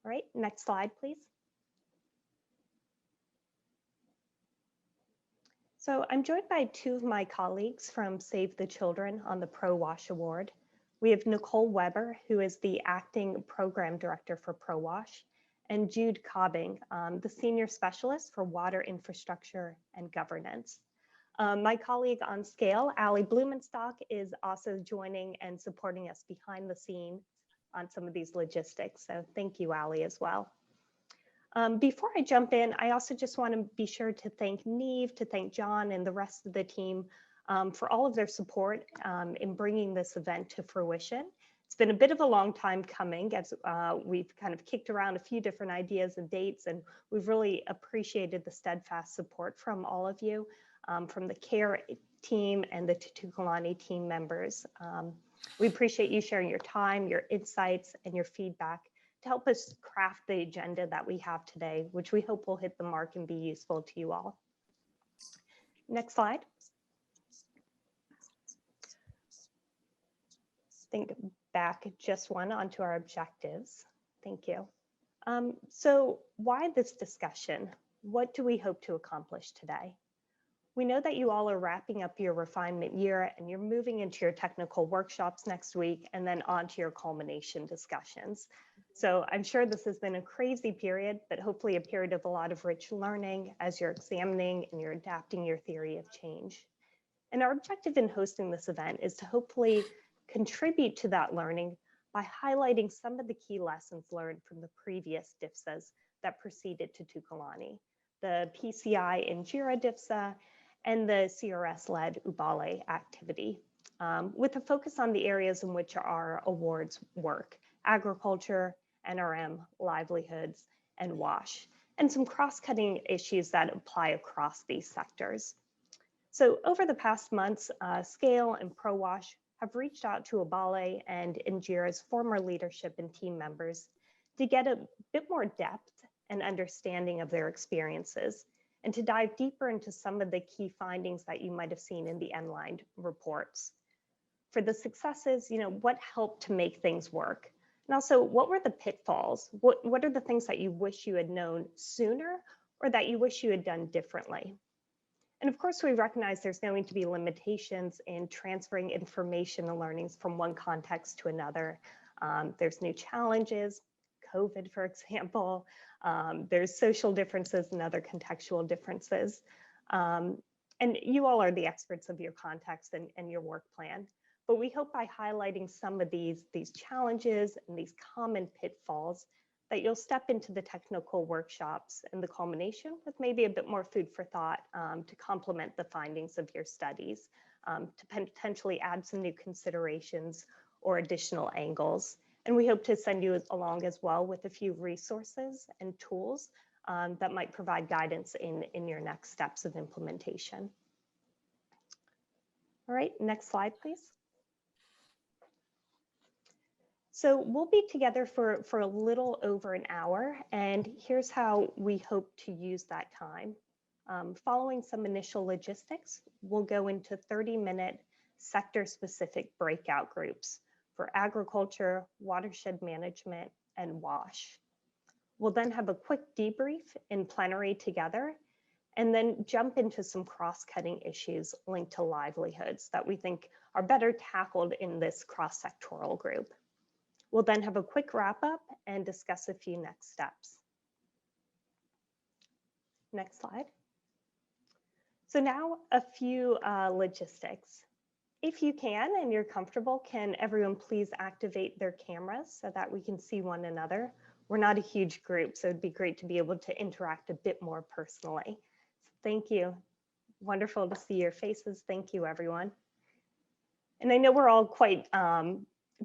All right, next slide, please. So I'm joined by two of my colleagues from Save the Children on the ProWash Award. We have Nicole Weber, who is the Acting Program Director for ProWash, and Jude Cobbing, the Senior Specialist for Water Infrastructure and Governance. My colleague on scale, Ali Blumenstock, is also joining and supporting us behind the scenes on some of these logistics. So thank you, Ali, as well. Before I jump in, I also just want to be sure to thank Neve, to thank John and the rest of the team for all of their support in bringing this event to fruition. It's been a bit of a long time coming as we've kind of kicked around a few different ideas and dates, and we've really appreciated the steadfast support from all of you, from the CARE team and the Titukulane team members. We appreciate you sharing your time, your insights, and your feedback to help us craft the agenda that we have today, which we hope will hit the mark and be useful to you all. Next slide. Think back just one onto our objectives. Thank you. So why this discussion? What do we hope to accomplish today? We know that you all are wrapping up your refinement year and you're moving into your technical workshops next week and then on to your culmination discussions. So I'm sure this has been a crazy period, but hopefully a period of a lot of rich learning as you're examining and you're adapting your theory of change. And our objective in hosting this event is to hopefully contribute to that learning by highlighting some of the key lessons learned from the previous DFSAs that preceded Titukulane, the PCI and JIRA DFSA, and the CRS-led UBALE activity, with a focus on the areas in which our awards work: agriculture, NRM, livelihoods, and WASH, and some cross-cutting issues that apply across these sectors. So over the past months, Scale and ProWash have reached out to UBALE and JIRA's former leadership and team members to get a bit more depth and understanding of their experiences, and to dive deeper into some of the key findings that you might have seen in the end-line reports. For the successes, what helped to make things work? And also, what were the pitfalls? What are the things that you wish you had known sooner or that you wish you had done differently? And of course, we recognize there's going to be limitations in transferring information and learnings from one context to another. There's new challenges, COVID, for example. There's social differences and other contextual differences. And you all are the experts of your context and your work plan. But we hope by highlighting some of these challenges and these common pitfalls that you'll step into the technical workshops and the culmination with maybe a bit more food for thought to complement the findings of your studies, to potentially add some new considerations or additional angles. And we hope to send you along as well with a few resources and tools that might provide guidance in your next steps of implementation. All right, next slide, please. So we'll be together for a little over an hour, and here's how we hope to use that time. Following some initial logistics, we'll go into 30-minute sector-specific breakout groups for agriculture, watershed management, and WASH. We'll then have a quick debrief in plenary together, and then jump into some cross-cutting issues linked to livelihoods that we think are better tackled in this cross-sectoral group. We'll then have a quick wrap up and discuss a few next steps. Next slide. So now a few logistics. If you can and you're comfortable, can everyone please activate their cameras so that we can see one another? We're not a huge group, so it'd be great to be able to interact a bit more personally. So thank you. Wonderful to see your faces. Thank you, everyone. And I know we're all quite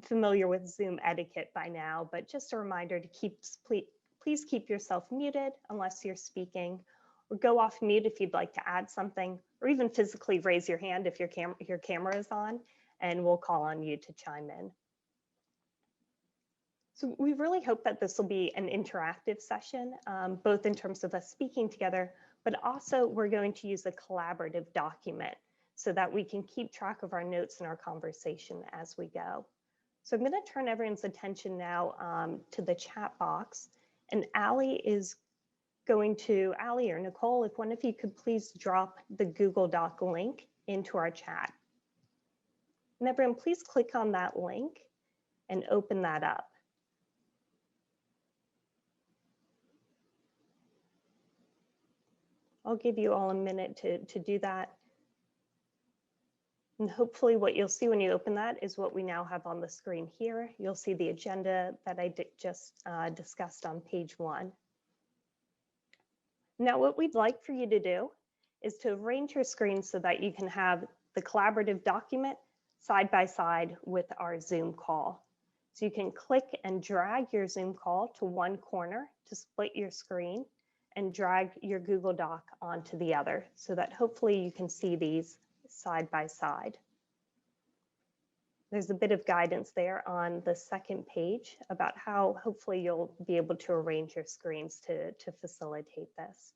familiar with Zoom etiquette by now, but just a reminder to please keep yourself muted unless you're speaking, or go off mute if you'd like to add something, or even physically raise your hand if your camera is on, and we'll call on you to chime in. So we really hope that this will be an interactive session, both in terms of us speaking together, but also we're going to use a collaborative document so that we can keep track of our notes and our conversation as we go. So I'm going to turn everyone's attention now to the chat box. And Allie or Nicole, if one of you could please drop the Google Doc link into our chat. And everyone, please click on that link and open that up. I'll give you all a minute to do that. And hopefully what you'll see when you open that is what we now have on the screen here. You'll see the agenda that I just discussed on page 1. Now, what we'd like for you to do is to arrange your screen so that you can have the collaborative document side by side with our Zoom call. So you can click and drag your Zoom call to one corner to split your screen and drag your Google Doc onto the other so that hopefully you can see these side by side. There's a bit of guidance there on the second page about how hopefully you'll be able to arrange your screens to facilitate this.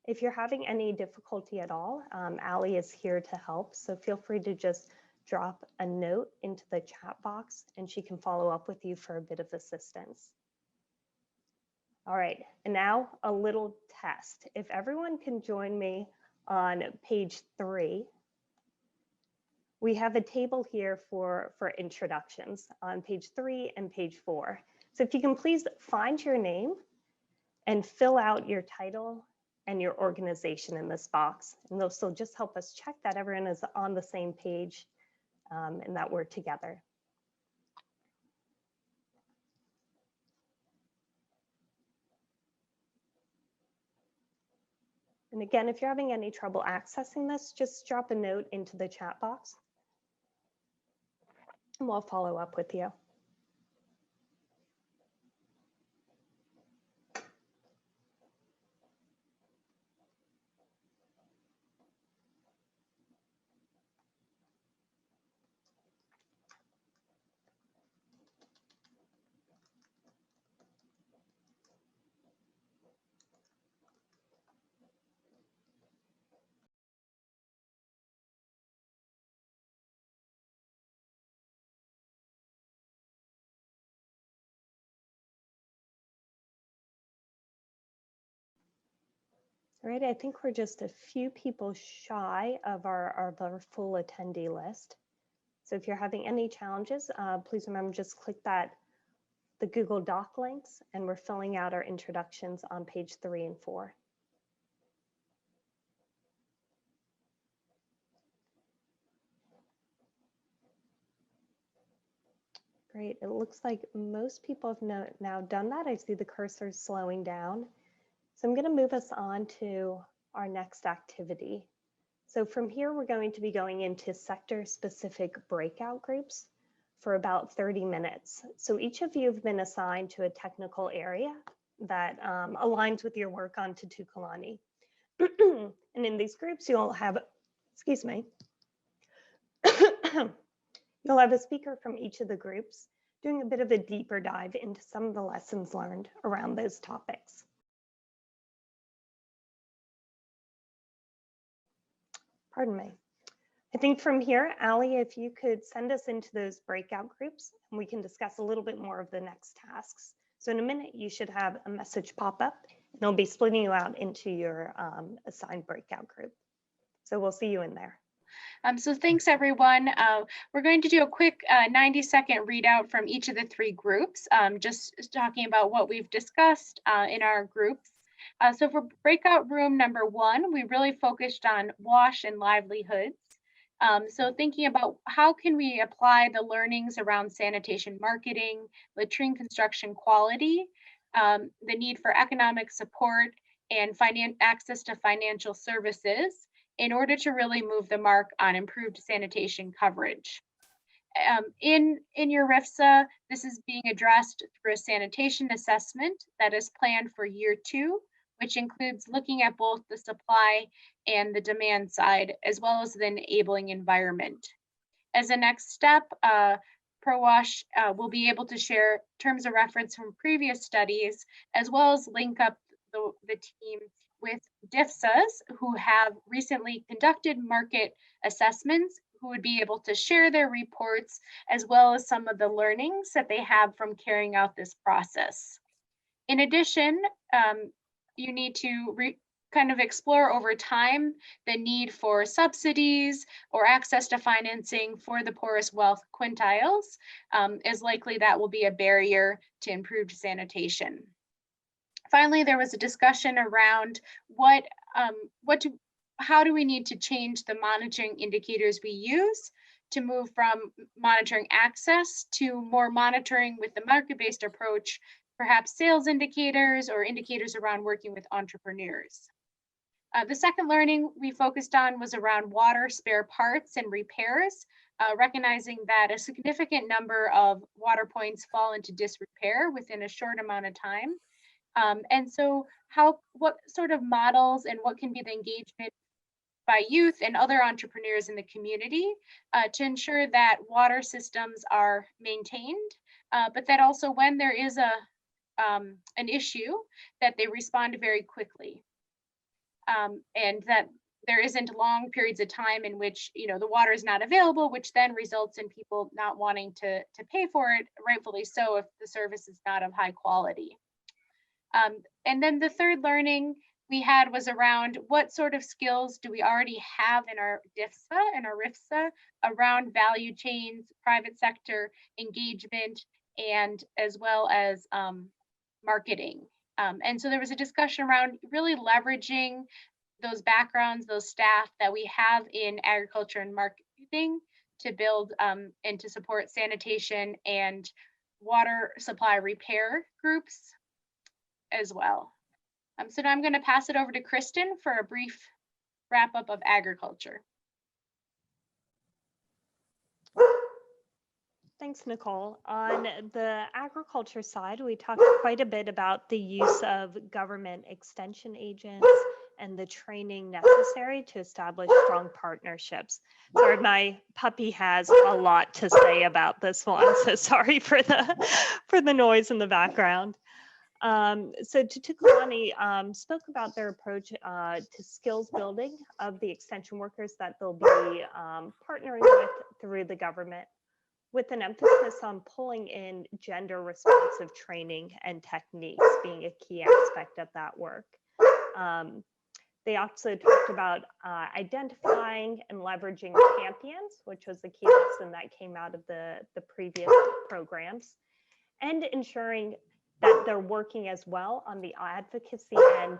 If you're having any difficulty at all, Allie is here to help. So feel free to just drop a note into the chat box and she can follow up with you for a bit of assistance. All right, and now a little test. If everyone can join me on page 3, we have a table here for introductions on page 3 and page 4. So if you can please find your name and fill out your title and your organization in this box. And this will just help us check that everyone is on the same page and that we're together. And again, if you're having any trouble accessing this, just drop a note into the chat box and we'll follow up with you. All right, I think we're just a few people shy of our full attendee list. So if you're having any challenges, please remember just click the Google Doc links and we're filling out our introductions on page 3 and 4. Great, it looks like most people have now done that. I see the cursor slowing down. So I'm going to move us on to our next activity. So from here, we're going to be going into sector-specific breakout groups for about 30 minutes. So each of you have been assigned to a technical area that aligns with your work on Titukulane. And in these groups, you'll have, excuse me, you'll have a speaker from each of the groups doing a bit of a deeper dive into some of the lessons learned around those topics. Pardon me. I think from here, Allie, if you could send us into those breakout groups and we can discuss a little bit more of the next tasks. So in a minute, you should have a message pop up and it'll be splitting you out into your assigned breakout group. So we'll see you in there. So thanks everyone. We're going to do a quick 90-second readout from each of the 3 groups, just talking about what we've discussed in our groups. So for breakout room number 1, we really focused on WASH and livelihoods. So thinking about how can we apply the learnings around sanitation marketing, latrine construction quality, the need for economic support and access to financial services in order to really move the mark on improved sanitation coverage. In your RFSA, this is being addressed through a sanitation assessment that is planned for year 2, which includes looking at both the supply and the demand side, as well as the enabling environment. As a next step, ProWash will be able to share terms of reference from previous studies, as well as link up the team with DFSAs who have recently conducted market assessments, who would be able to share their reports, as well as some of the learnings that they have from carrying out this process. In addition, you need to kind of explore over time the need for subsidies or access to financing for the poorest wealth quintiles, as likely that will be a barrier to improved sanitation. Finally, there was a discussion around how do we need to change the monitoring indicators we use to move from monitoring access to more monitoring with the market-based approach, perhaps sales indicators or indicators around working with entrepreneurs. The second learning we focused on was around water spare parts and repairs, recognizing that a significant number of water points fall into disrepair within a short amount of time. And so what sort of models and what can be the engagement by youth and other entrepreneurs in the community to ensure that water systems are maintained, but that also when there is an issue, that they respond very quickly. And that there isn't long periods of time in which the water is not available, which then results in people not wanting to pay for it, rightfully so, if the service is not of high quality. And then the third learning we had was around what sort of skills do we already have in our DFSA and our RIFSA around value chains, private sector engagement, and as well as marketing. And so there was a discussion around really leveraging those backgrounds, those staff that we have in agriculture and marketing to build and to support sanitation and water supply repair groups as well. So now I'm going to pass it over to Kristen for a brief wrap up of agriculture. Thanks, Nicole. On the agriculture side, we talked quite a bit about the use of government extension agents and the training necessary to establish strong partnerships. Sorry, my puppy has a lot to say about this one, so sorry for the noise in the background. So Titukulane spoke about their approach to skills building of the extension workers that they'll be partnering with through the government, with an emphasis on pulling in gender responsive training and techniques being a key aspect of that work. They also talked about identifying and leveraging champions, which was a key lesson that came out of the previous programs, and ensuring that they're working as well on the advocacy end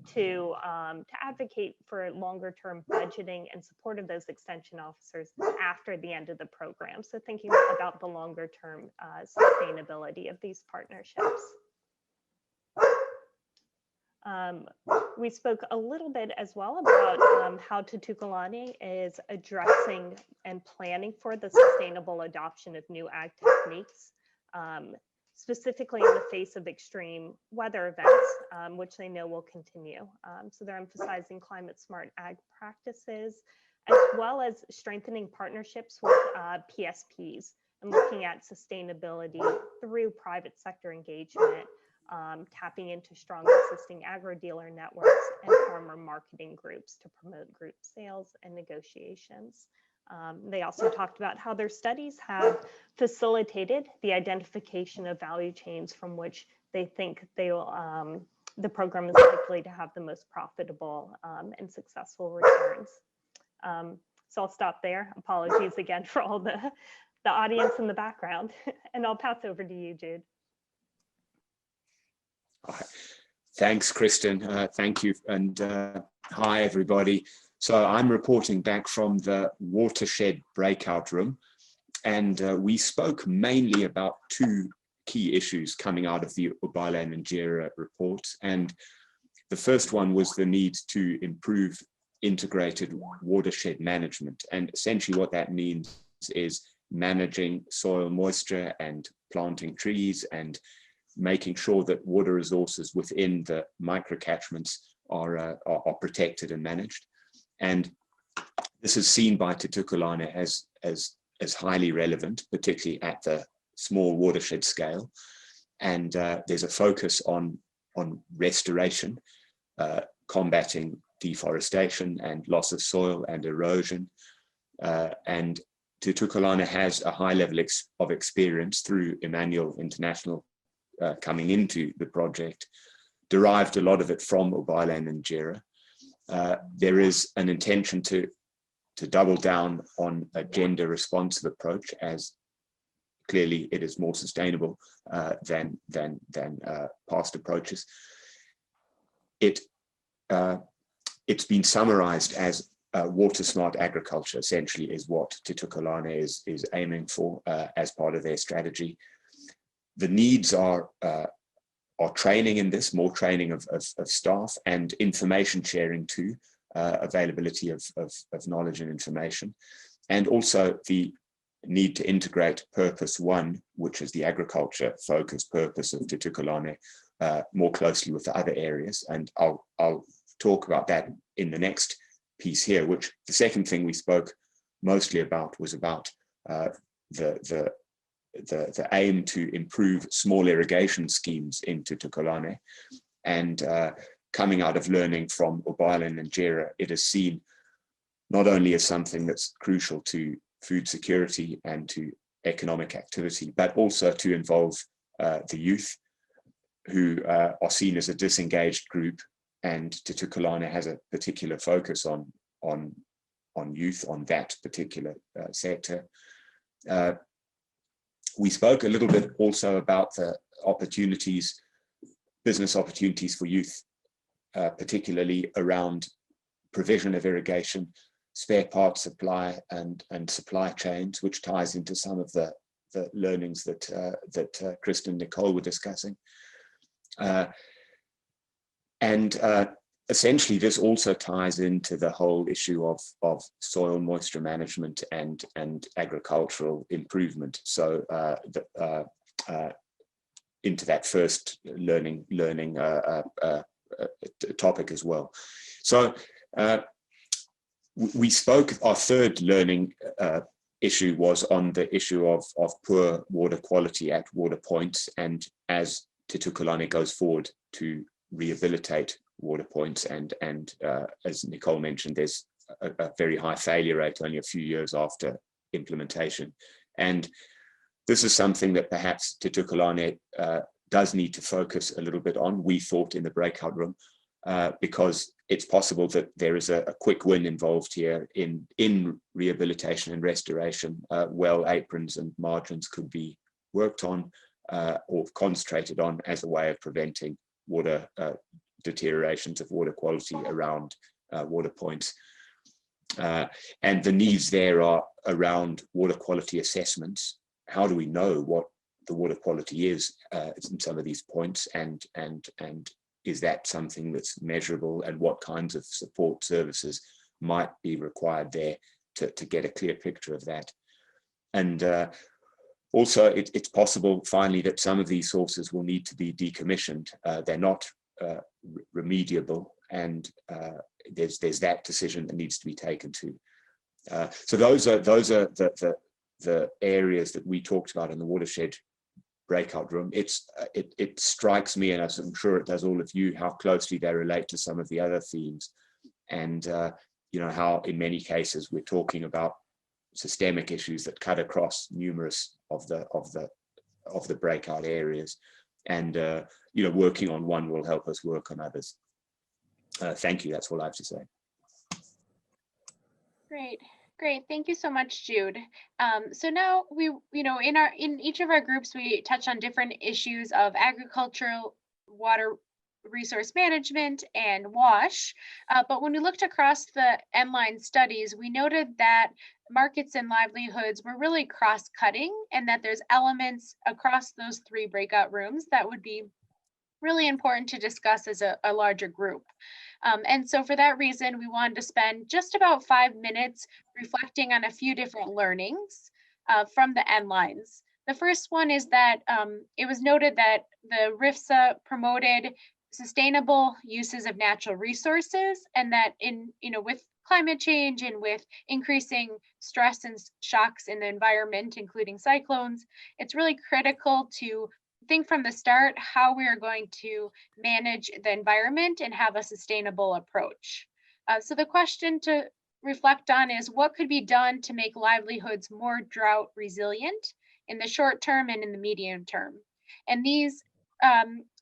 to advocate for longer term budgeting and support of those extension officers after the end of the program. So thinking about the longer term sustainability of these partnerships. We spoke a little bit as well about how Titukulane is addressing and planning for the sustainable adoption of new ag techniques, specifically in the face of extreme weather events, which they know will continue. So they're emphasizing climate smart ag practices, as well as strengthening partnerships with PSPs and looking at sustainability through private sector engagement, tapping into strong existing agro-dealer networks and farmer marketing groups to promote group sales and negotiations. They also talked about how their studies have facilitated the identification of value chains from which they think they will, the program is likely to have the most profitable and successful returns. So I'll stop there. Apologies again for all the audience in the background, and I'll pass over to you, Jude. Thanks, Kristen. Thank you, and hi, everybody. So I'm reporting back from the watershed breakout room, and we spoke mainly about two key issues coming out of the Ubala and Njira report. And the first one was the need to improve integrated watershed management. And essentially what that means is managing soil moisture and planting trees and making sure that water resources within the microcatchments are protected and managed. And this is seen by Titukulane as highly relevant, particularly at the small watershed scale. And there's a focus on restoration, combating deforestation and loss of soil and erosion. And Titukulane has a high level of experience through Emmanuel International coming into the project derived a lot of it from Obalan and Jera. There is an intention to double down on a gender responsive approach, as clearly it is more sustainable than past approaches. It's been summarized as water smart agriculture, essentially, is what Titukulane is aiming for as part of their strategy. The needs are training in this, more training of staff, and information sharing too, availability of knowledge and information, and also the need to integrate purpose one, which is the agriculture focused purpose of Titukulane, more closely with the other areas. And I'll talk about that in the next piece here, which the second thing we spoke mostly about was about the aim to improve small irrigation schemes in Titukulane. And coming out of learning from Obalan and Jera, it is seen not only as something that's crucial to food security and to economic activity, but also to involve the youth, who are seen as a disengaged group. And Titukulane has a particular focus on youth, on that particular sector. We spoke a little bit also about the opportunities, business opportunities for youth, particularly around provision of irrigation, spare parts supply, and supply chains, which ties into some of the learnings that Kristen and Nicole were discussing. Essentially, this also ties into the whole issue of soil moisture management and agricultural improvement. So into that first learning topic as well. So we spoke, our third learning issue was on the issue of poor water quality at water points, and as Titukulane goes forward to rehabilitate water points, and as Nicole mentioned, there's a very high failure rate only a few years after implementation. And this is something that perhaps Titukulane does need to focus a little bit on, we thought in the breakout room, because it's possible that there is a quick win involved here in rehabilitation and restoration. Well aprons and margins could be worked on or concentrated on as a way of preventing water deteriorations of water quality around water points. And the needs there are around water quality assessments. How do we know what the water quality is in some of these points, and is that something that's measurable, and what kinds of support services might be required there to get a clear picture of that. And also it's possible finally that some of these sources will need to be decommissioned. They're not remediable, and there's that decision that needs to be taken too. So those are the areas that we talked about in the watershed breakout room. It strikes me, and I'm sure it does all of you, how closely they relate to some of the other themes, and you know, how in many cases we're talking about systemic issues that cut across numerous of the breakout areas, and you know, working on one will help us work on others. Thank you. That's all I have to say. Great. Thank you so much, Jude. So now we, you know, in each of our groups, we touch on different issues of agricultural, water resource management, and WASH. But when we looked across the N-line studies, we noted that markets and livelihoods were really cross-cutting, and that there's elements across those three breakout rooms that would be really important to discuss as a larger group. And so for that reason, we wanted to spend just about 5 minutes reflecting on a few different learnings from the N-lines. The first one is that it was noted that the RFSA promoted sustainable uses of natural resources, and that with climate change and with increasing stress and shocks in the environment, including cyclones, it's really critical to think from the start how we are going to manage the environment and have a sustainable approach. So the question to reflect on is what could be done to make livelihoods more drought resilient in the short term and in the medium term. And these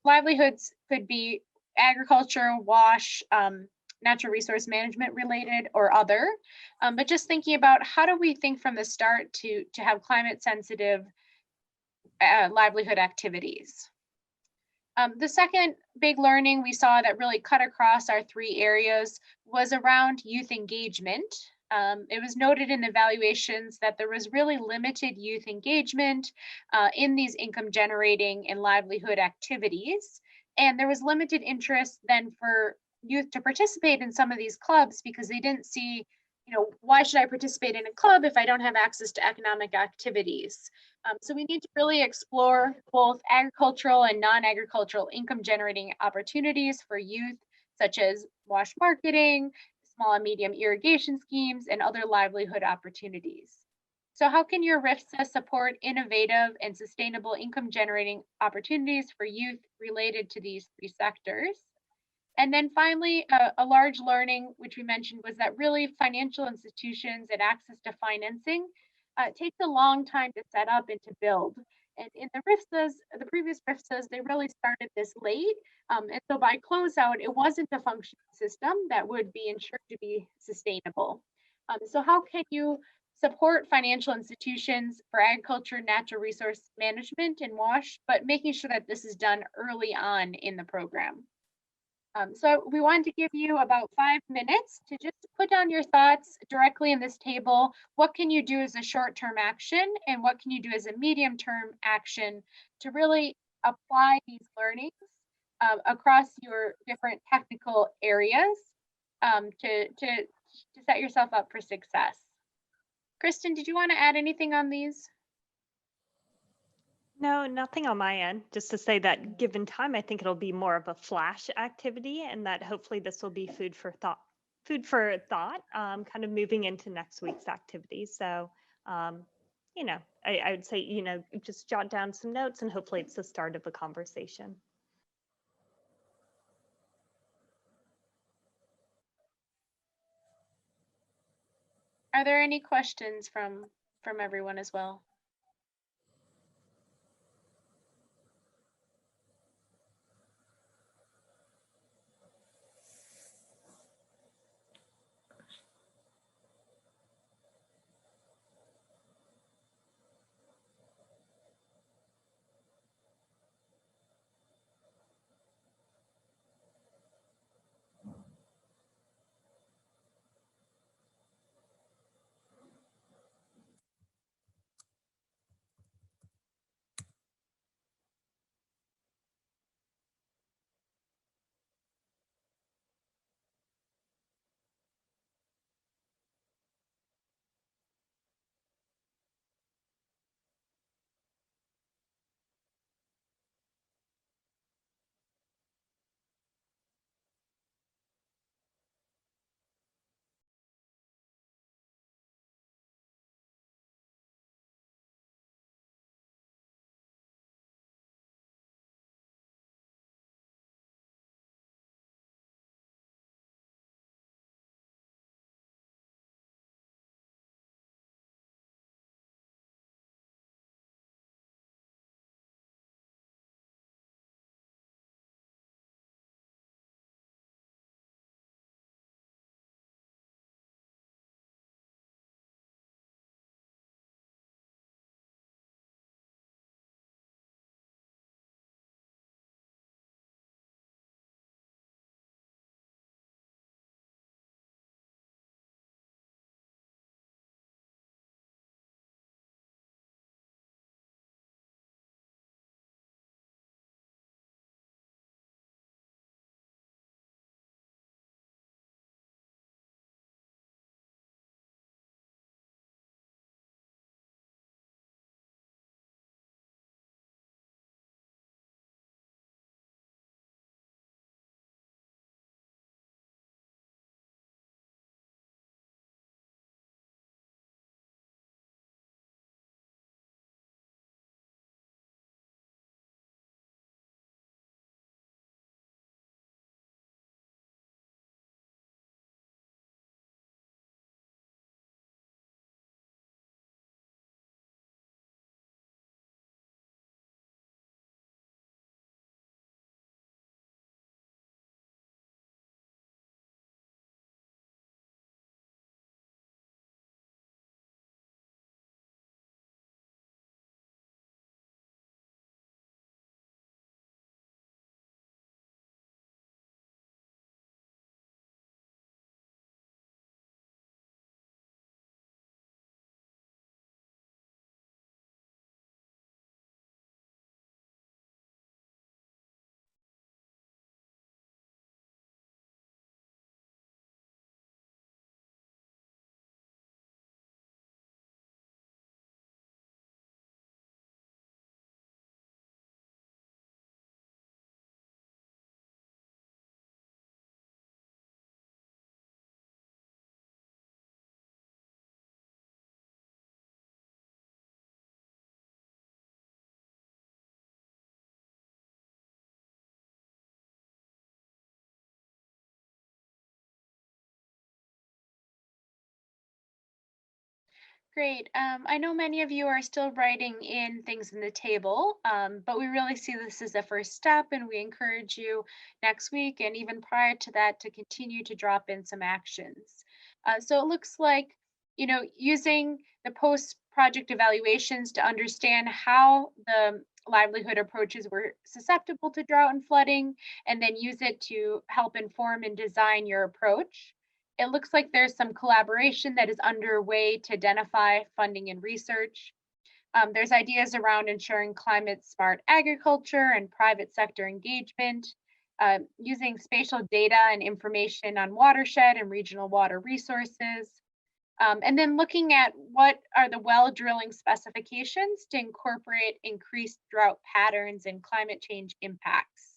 livelihoods could be agriculture, WASH, natural resource management related, or other. But just thinking about how do we think from the start to have climate sensitive livelihood activities. The second big learning we saw that really cut across our three areas was around youth engagement. It was noted in evaluations that there was really limited youth engagement in these income generating and livelihood activities. And there was limited interest then for youth to participate in some of these clubs because they didn't see, why should I participate in a club if I don't have access to economic activities? So we need to really explore both agricultural and non-agricultural income generating opportunities for youth, such as WASH marketing, small and medium irrigation schemes, and other livelihood opportunities. So how can your RFSA support innovative and sustainable income generating opportunities for youth related to these three sectors? And then finally, a large learning, which we mentioned, was that really financial institutions and access to financing takes a long time to set up and to build. And in the RFSAs, the previous RFSAs, they really started this late. And so by closeout, it wasn't a functioning system that would be ensured to be sustainable. So how can you support financial institutions for agriculture, natural resource management, and WASH, but making sure that this is done early on in the program? So we wanted to give you about 5 minutes to just put down your thoughts directly in this table. What can you do as a short-term action and what can you do as a medium-term action to really apply these learnings across your different technical areas to set yourself up for success? Kristen, did you want to add anything on these? No, nothing on my end. Just to say that given time, I think it'll be more of a flash activity and that hopefully this will be food for thought, kind of moving into next week's activities. So, I would say, just jot down some notes and hopefully it's the start of a conversation. Are there any questions from everyone as well? Great. I know many of you are still writing in things in the table, but we really see this as a first step, and we encourage you next week and even prior to that to continue to drop in some actions. So it looks like, using the post-project evaluations to understand how the livelihood approaches were susceptible to drought and flooding, and then use it to help inform and design your approach. It looks like there's some collaboration that is underway to identify funding and research. There's ideas around ensuring climate smart agriculture and private sector engagement, using spatial data and information on watershed and regional water resources, and then looking at what are the well drilling specifications to incorporate increased drought patterns and climate change impacts.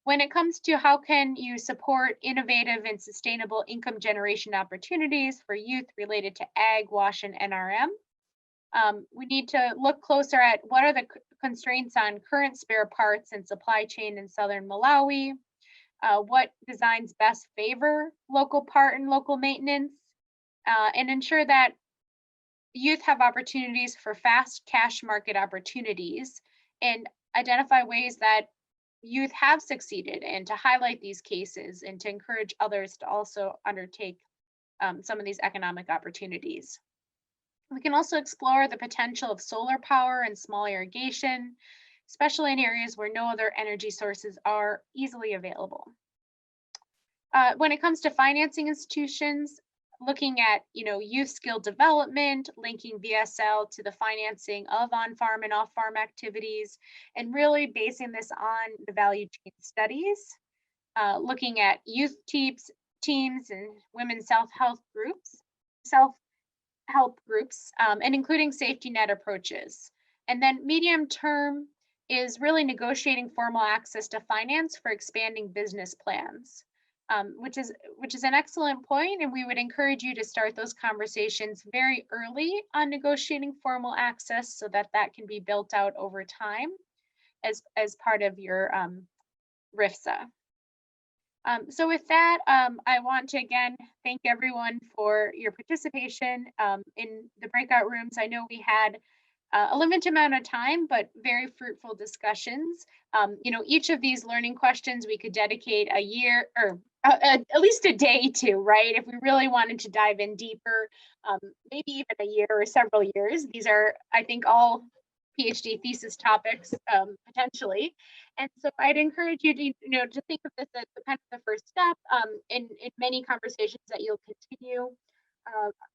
When it comes to how can you support innovative and sustainable income generation opportunities for youth related to ag, WASH, and NRM, we need to look closer at what are the constraints on current spare parts and supply chain in southern Malawi, what designs best favor local part and local maintenance, and ensure that youth have opportunities for fast cash market opportunities, and identify ways that youth have succeeded, and to highlight these cases and to encourage others to also undertake some of these economic opportunities. We can also explore the potential of solar power and small irrigation, especially in areas where no other energy sources are easily available. When it comes to financing institutions, looking at youth skill development, linking VSL to the financing of on-farm and off-farm activities, and really basing this on the value chain studies, looking at youth teams and women's self-help groups, and including safety net approaches. And then medium term is really negotiating formal access to finance for expanding business plans. Which is an excellent point, and we would encourage you to start those conversations very early on negotiating formal access so that can be built out over time as part of your RFSA. So with that, I want to again thank everyone for your participation in the breakout rooms. I know we had a limited amount of time, but very fruitful discussions. Each of these learning questions we could dedicate a year or at least a day to, right? If we really wanted to dive in deeper, maybe even a year or several years. These are, I think, all PhD thesis topics potentially. And so I'd encourage you to think of this as kind of the first step in many conversations that you'll continue.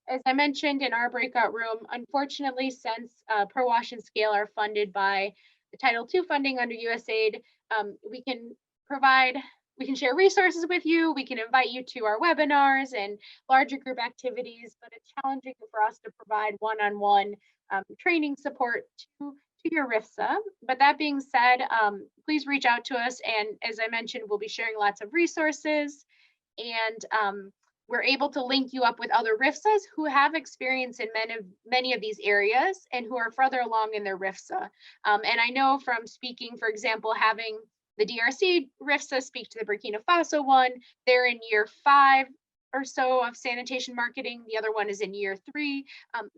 As I mentioned in our breakout room, unfortunately, since ProWash and Scale are funded by the Title II funding under USAID, we can share resources with you, we can invite you to our webinars and larger group activities, but it's challenging for us to provide one-on-one training support to your RFSA. But that being said, please reach out to us, and as I mentioned, we'll be sharing lots of resources, and we're able to link you up with other RFSAs who have experience in many of these areas and who are further along in their RFSA. And I know from speaking, for example, having the DRC RFSA speak to the Burkina Faso one, they're in year 5 or so of sanitation marketing. The other one is in year 3.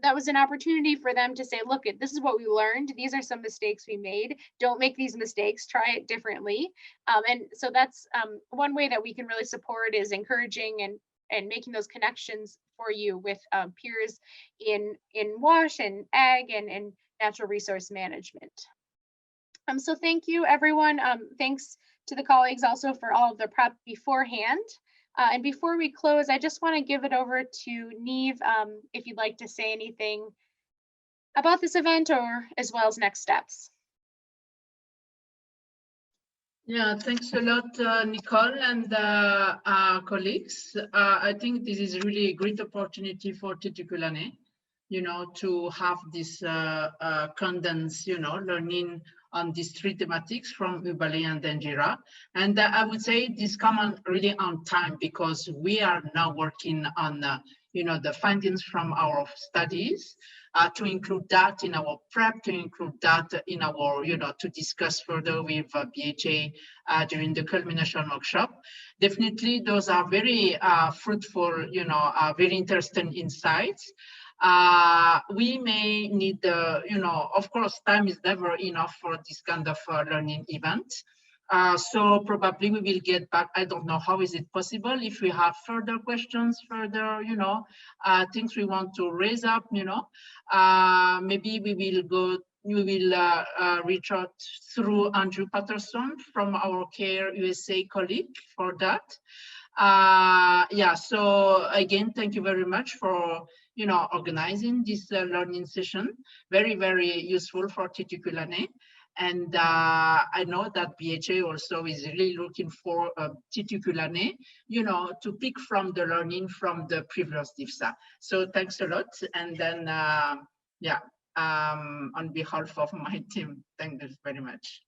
That was an opportunity for them to say, look, this is what we learned. These are some mistakes we made. Don't make these mistakes, try it differently. And so that's one way that we can really support, is encouraging and making those connections for you with peers in WASH and ag and natural resource management. So thank you, everyone. Thanks to the colleagues also for all of the prep beforehand. And before we close, I just want to give it over to Neve, if you'd like to say anything about this event or as well as next steps. Yeah, thanks a lot, Nicole and colleagues. I think this is really a great opportunity for Titukulane, to have this condensed, learning on these 3 thematics from Ubale and Dengira. And I would say this come really on time, because we are now working on, the findings from our studies, to include that in our prep, to include that in our, to discuss further with BHA during the culmination workshop. Definitely, those are very fruitful, very interesting insights. we may need, of course, time is never enough for this kind of learning event. So probably we will get back. I don't know how is it possible. If we have further questions, further, things we want to raise up, maybe we will reach out through Andrew Patterson from our CARE USA colleague for that. Yeah, so again, thank you very much for organizing this learning session. Very, very useful for Titukulane. And I know that BHA also is really looking for Titukulane, to pick from the learning from the previous DFSA. So thanks a lot. And then, yeah, on behalf of my team, thank you very much.